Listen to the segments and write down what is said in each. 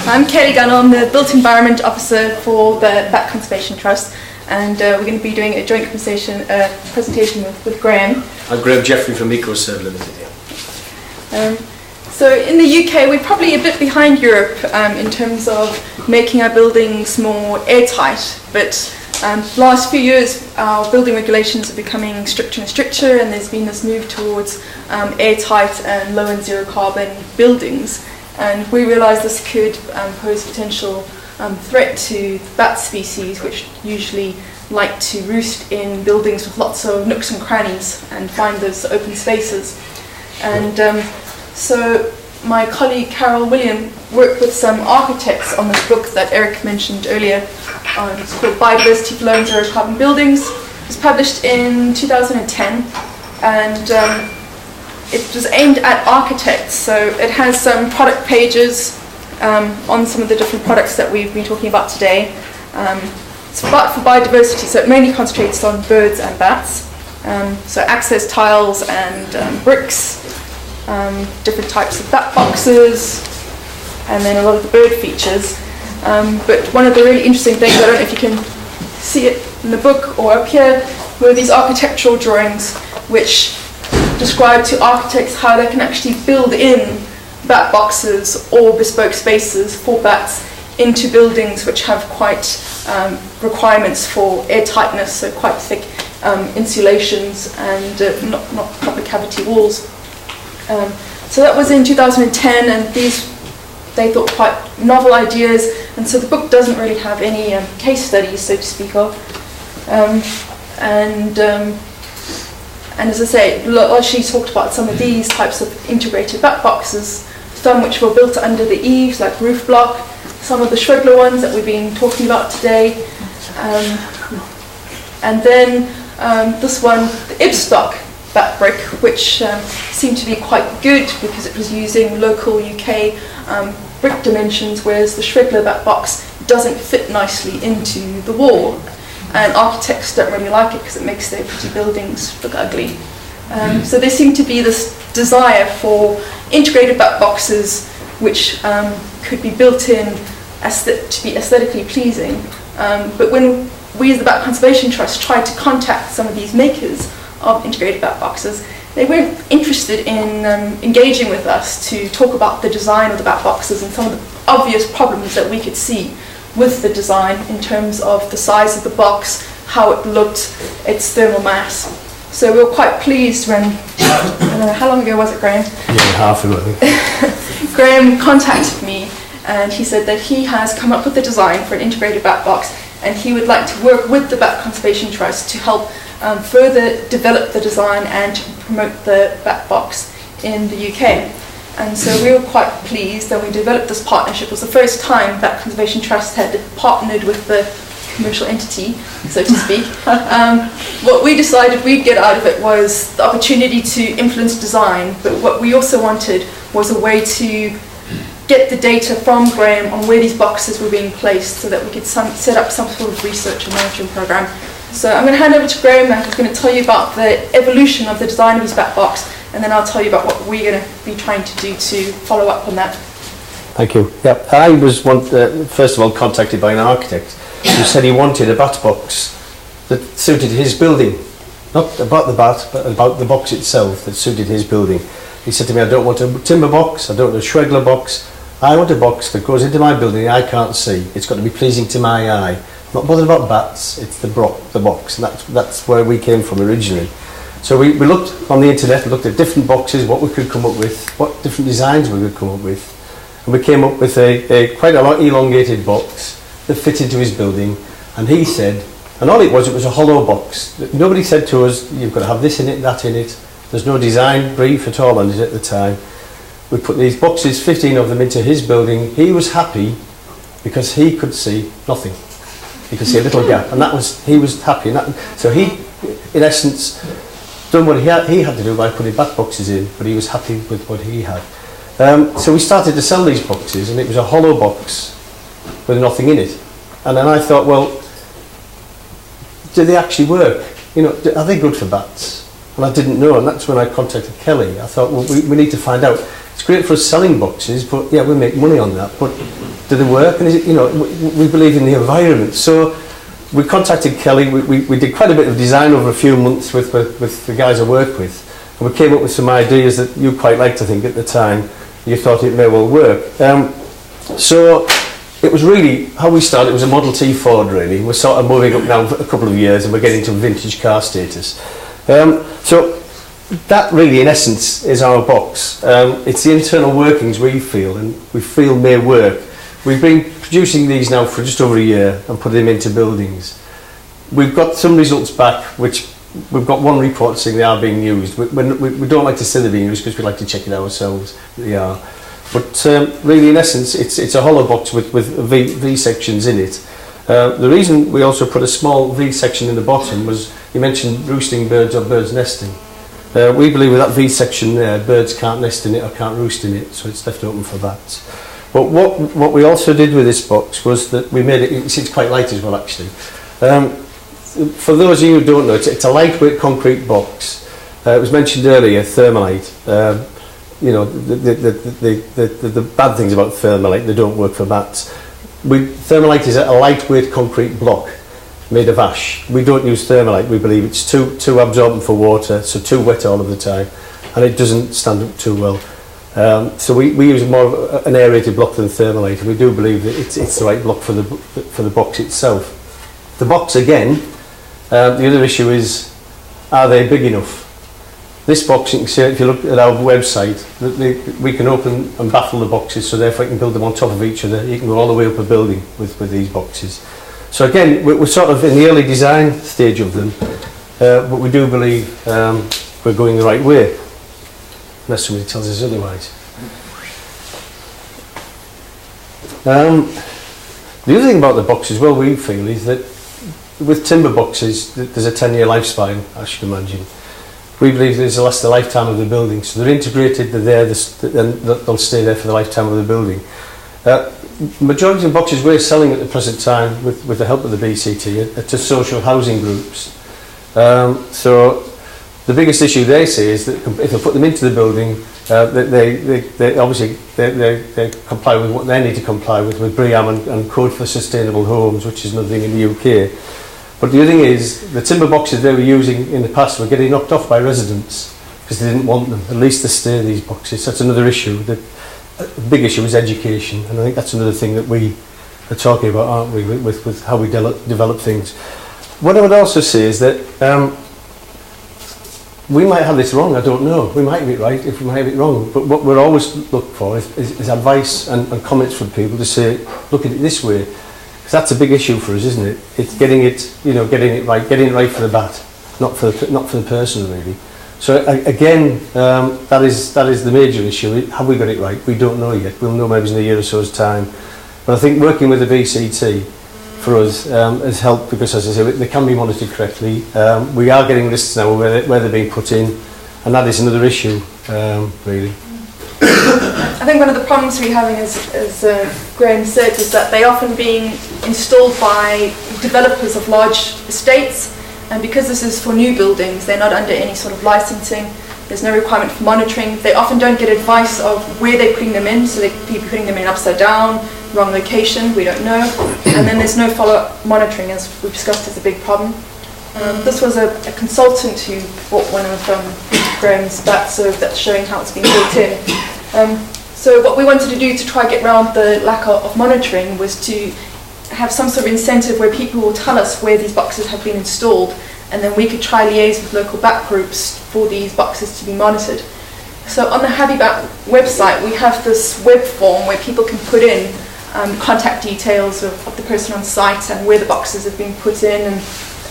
I'm Kelly Gunnell. I'm the Built Environment Officer for the Bat Conservation Trust, and we're going to be doing a joint presentation with Graham. I'm Jeffery from EcoServe Limited. So in the UK, we're probably a bit behind Europe in terms of making our buildings more airtight, but last few years our building regulations are becoming stricter and stricter, and there's been this move towards airtight and low and zero carbon buildings. And we realised this could pose potential threat to bat species, which usually like to roost in buildings with lots of nooks and crannies and find those open spaces. And so my colleague Carol William worked with some architects on this book that Eric mentioned earlier. It's called Biodiversity for Low and Zero Carbon Buildings. It was published in 2010, and it was aimed at architects, so it has some product pages on some of the different products that we've been talking about today. It's for biodiversity, so it mainly concentrates on birds and bats. So access tiles and bricks, different types of bat boxes, and then a lot of the bird features. But one of the really interesting things, I don't know if you can see it in the book or up here, were these architectural drawings which describe to architects how they can actually build in bat boxes or bespoke spaces for bats into buildings which have quite requirements for airtightness, so quite thick insulations and not proper cavity walls. So that was in 2010, and they thought quite novel ideas, and so the book doesn't really have any case studies, so to speak of. And as I say, she talked about some of these types of integrated bat boxes, some which were built under the eaves, like roof block, some of the Schwegler ones that we've been talking about today, and then this one, the Ibstock bat brick, which seemed to be quite good because it was using local UK brick dimensions, whereas the Schwegler bat box doesn't fit nicely into the wall. And architects don't really like it because it makes their pretty buildings look ugly. So there seemed to be this desire for integrated bat boxes which could be built in to be aesthetically pleasing. But when we as the Bat Conservation Trust tried to contact some of these makers of integrated bat boxes, they weren't interested in engaging with us to talk about the design of the bat boxes and some of the obvious problems that we could see with the design in terms of the size of the box, how it looked, its thermal mass. So we were quite pleased when, I don't know, how long ago was it, Graham? Half ago, I think. Graham contacted me, and he said that he has come up with a design for an integrated bat box, and he would like to work with the Bat Conservation Trust to help further develop the design and to promote the bat box in the UK. And so we were quite pleased, and we developed this partnership. It was the first time that Conservation Trust had partnered with the commercial entity, so to speak. What we decided we'd get out of it was the opportunity to influence design, but what we also wanted was a way to get the data from Graham on where these boxes were being placed so that we could set up some sort of research and monitoring program. So I'm going to hand over to Graham now, who's going to tell you about the evolution of the design of his bat box, and then I'll tell you about what we're going to be trying to do to follow up on that. Thank you. Yeah, I was first of all contacted by an architect who said he wanted a bat box that suited his building. Not about the bat, but about the box itself that suited his building. He said to me, I don't want a timber box, I don't want a Schwegler box, I want a box that goes into my building I can't see. It's got to be pleasing to my eye. I'm not bothered about bats, it's the box, and that's where we came from originally. So we looked on the internet, looked at different boxes, what we could come up with, what different designs we could come up with, and we came up with a quite a lot elongated box that fit into his building. And he said, and all it was a hollow box. Nobody said to us, you've got to have this in it, that in it. There's no design brief at all on it at the time. We put these boxes, 15 of them, into his building. He was happy because he could see nothing. He could see a little gap, and he was happy. So he, in essence, done what he had to do by putting bat boxes in, but he was happy with what he had. So we started to sell these boxes, and it was a hollow box with nothing in it. And then I thought, well, do they actually work? Are they good for bats? And I didn't know, and that's when I contacted Kelly. I thought, well, we need to find out. It's great for us selling boxes, but yeah, we make money on that. But do they work? And is it, we believe in the environment. So we contacted Kelly. We did quite a bit of design over a few months with the guys I work with, and we came up with some ideas that you quite liked, I think, at the time. You thought it may well work. So it was really how we started. It was a Model T Ford, really. We're sort of moving up now for a couple of years, and we're getting to vintage car status. So that really, in essence, is our box. It's the internal workings we feel may work. We've been producing these now for just over a year and putting them into buildings. We've got some results back, which we've got one report saying they are being used. We don't like to say they're being used because we like to check it ourselves. They are. But really, in essence, it's a hollow box with V sections in it. The reason we also put a small V section in the bottom was, you mentioned roosting birds or birds nesting. We believe with that V section there, birds can't nest in it or can't roost in it, so it's left open for that. But what we also did with this box was that we made it, it's quite light as well actually. For those of you who don't know, it's a lightweight concrete box. It was mentioned earlier, thermalite. The bad things about thermalite, they don't work for bats. Thermalite is a lightweight concrete block made of ash. We don't use thermalite, we believe it's too absorbent for water, so too wet all of the time, and it doesn't stand up too well. So we use more of an aerated block than thermalite, and we do believe that it's the right block for the box itself. The box again, the other issue is, are they big enough? This box, you can see if you look at our website, we can open and baffle the boxes, so therefore you can build them on top of each other. You can go all the way up a building with these boxes. So again, we're sort of in the early design stage of them, but we do believe we're going the right way, unless somebody tells us otherwise. The other thing about the box as well, we feel, is that with timber boxes, there's a 10-year lifespan, I should imagine. We believe these will last the lifetime of the building, so they're integrated, they're there, and they'll stay there for the lifetime of the building. Majority of boxes we're selling at the present time, with the help of the BCT, are to social housing groups. So the biggest issue they say is that if they put them into the building, they obviously they comply with what they need to comply with BREEAM and Code for Sustainable Homes, which is another thing in the UK. But the other thing is, the timber boxes they were using in the past were getting knocked off by residents because they didn't want them. At least they stay, these boxes. That's another issue. The big issue is education, and I think that's another thing that we are talking about, aren't we, with how we develop things. What I would also say is that we might have this wrong, I don't know. We might have it right, if we might have it wrong. But what we're always looking for is advice and comments from people to say, look at it this way. Because that's a big issue for us, isn't it? It's getting it right for the bat, not for the person really. So again, that is the major issue. Have we got it right? We don't know yet. We'll know maybe in a year or so's time. But I think working with the BCT for us has helped, because, as I say, they can be monitored correctly. We are getting lists now where they're being put in, and that is another issue, really. I think one of the problems we're having, as Graham said, is that they're often being installed by developers of large estates, and because this is for new buildings, they're not under any sort of licensing. There's no requirement for monitoring. They often don't get advice of where they're putting them in, so they could be putting them in upside down, wrong location, we don't know. And then there's no follow-up monitoring, as we've discussed, is a big problem. This was a consultant who bought one of Graham's bats, so that's showing how it's been built in. So what we wanted to do to try and get around the lack of monitoring was to have some sort of incentive where people will tell us where these boxes have been installed, and then we could try liaise with local bat groups for these boxes to be monitored. So on the Habibat website, we have this web form where people can put in contact details of the person on site and where the boxes have been put in and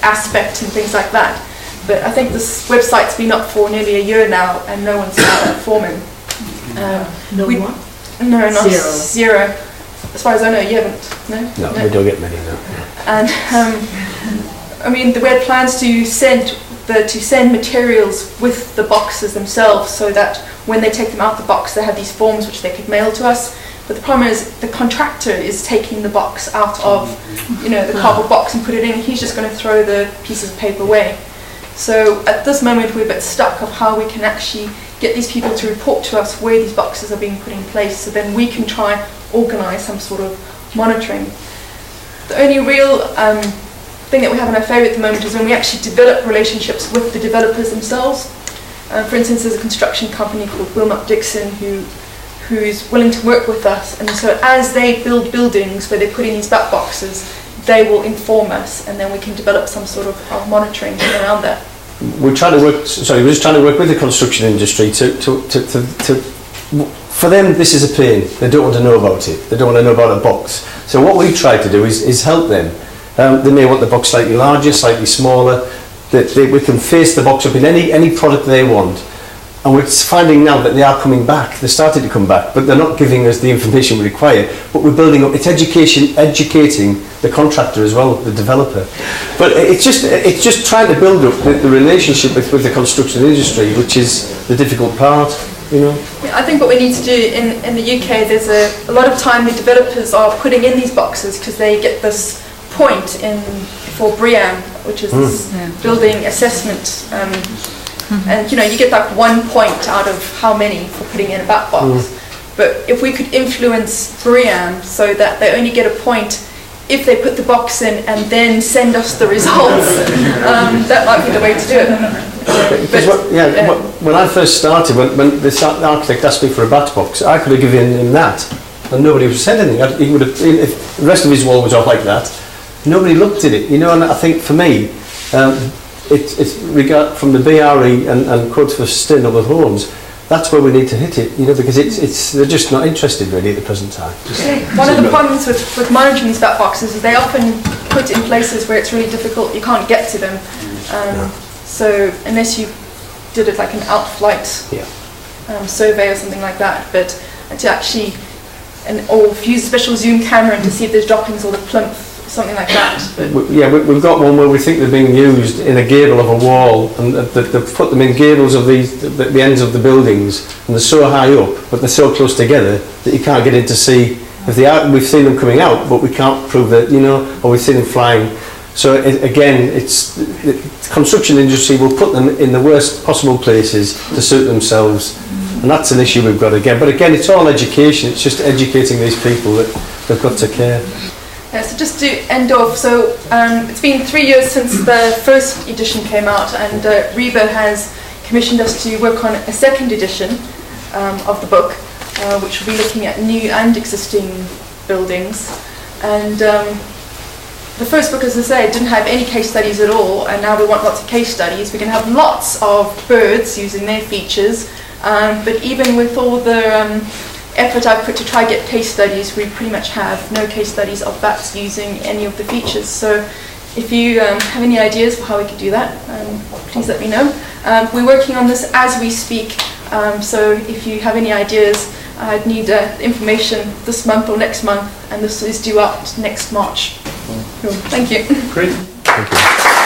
aspect and things like that. But I think this website's been up for nearly a year now and no one's performing. No, not zero. As far as I know, you haven't. No, we don't get many, no. And I mean, we had plans to send materials with the boxes themselves, so that when they take them out the box, they have these forms which they could mail to us. But the problem is the contractor is taking the box out of, the cardboard box and put it in. He's just going to throw the pieces of paper away. So at this moment, we're a bit stuck of how we can actually get these people to report to us where these boxes are being put in place, so then we can try organise some sort of monitoring. The only real thing that we have in our favour at the moment is when we actually develop relationships with the developers themselves. For instance, there's a construction company called Wilmot Dixon who's willing to work with us, and so as they build buildings where they put in these bat boxes, they will inform us, and then we can develop some sort of monitoring around that. We're trying to work. We're just trying to work with the construction industry for them, this is a pain. They don't want to know about it. They don't want to know about a box. So what we try to do is help them. They may want the box slightly larger, slightly smaller. We can face the box up in any product they want. And we're finding now that they are coming back. They're starting to come back, but they're not giving us the information we require. But we're building up. It's educating the contractor as well, the developer. But it's just trying to build up the relationship with the construction industry, which is the difficult part. You know? I think what we need to do in the UK, there's a lot of time the developers are putting in these boxes because they get this point for BREEAM, which is this building assessment. And you get like 1 point out of how many for putting in a bat box. But if we could influence BREEAM so that they only get a point if they put the box in and then send us the results, that might be the way to do it. When I first started, when the architect asked me for a bat box, I could have given him that, and nobody would have said anything. He would have, if the rest of his wall was off like that, nobody looked at it. And I think for me, it's regard from the BRE and quotes for sustainable homes. That's where we need to hit it, because they're just not interested really at the present time. One of the problems with monitoring these bat boxes is they often put in places where it's really difficult, you can't get to them. So unless you did it like an out-flight survey or something like that, but to actually, or use a special zoom camera to see if there's droppings or the plinth, something like that. We've got one where we think they're being used in a gable of a wall, and they've put them in gables of the ends of the buildings, and they're so high up, but they're so close together that you can't get in to see if they are. We've seen them coming out, but we can't prove that, or we've seen them flying. So it's the construction industry will put them in the worst possible places to suit themselves, and that's an issue we've got again. But again, it's all education. It's just educating these people that they've got to care. So just to end off, so it's been 3 years since the first edition came out, and Reba has commissioned us to work on a second edition of the book, which will be looking at new and existing buildings. And the first book, as I say, didn't have any case studies at all, and now we want lots of case studies. We can have lots of birds using their features, but even with all the effort I've put to try get case studies, we pretty much have no case studies of bats using any of the features. So if you have any ideas for how we could do that, please let me know. We're working on this as we speak, so if you have any ideas, I'd need information this month or next month, and this is due out next March. Cool. Thank you. Great. Thank you.